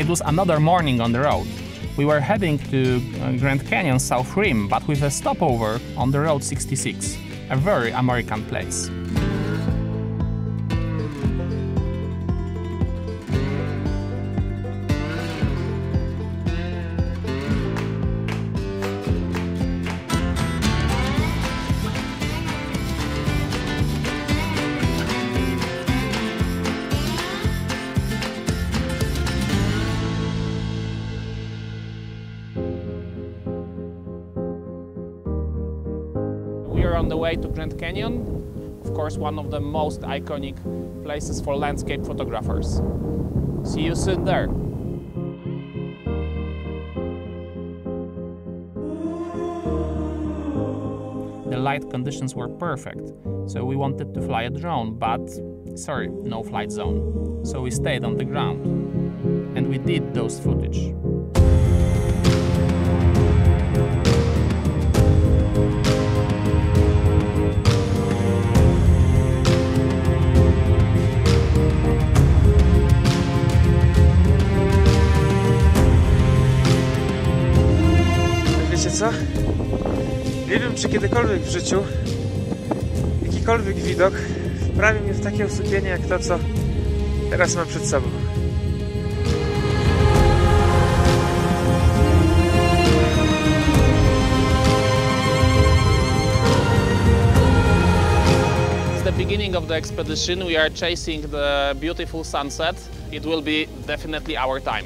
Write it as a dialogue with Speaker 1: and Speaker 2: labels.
Speaker 1: It was another morning on the road. We were heading to Grand Canyon South Rim, but with a stopover on the Road 66, a very American place. We are on the way to Grand Canyon, of course one of the most iconic places for landscape photographers. See you soon there! The light conditions were perfect, so we wanted to fly a drone, but sorry, no flight zone. So we stayed on the ground, and we did those footage.
Speaker 2: Wiecie co? Nie wiem, czy kiedykolwiek w życiu jakikolwiek widok wprawi mnie w takie osłupienie jak to, co teraz mam przed sobą.
Speaker 1: It's the beginning of the expedition. We are chasing the beautiful sunset. It will be definitely our time.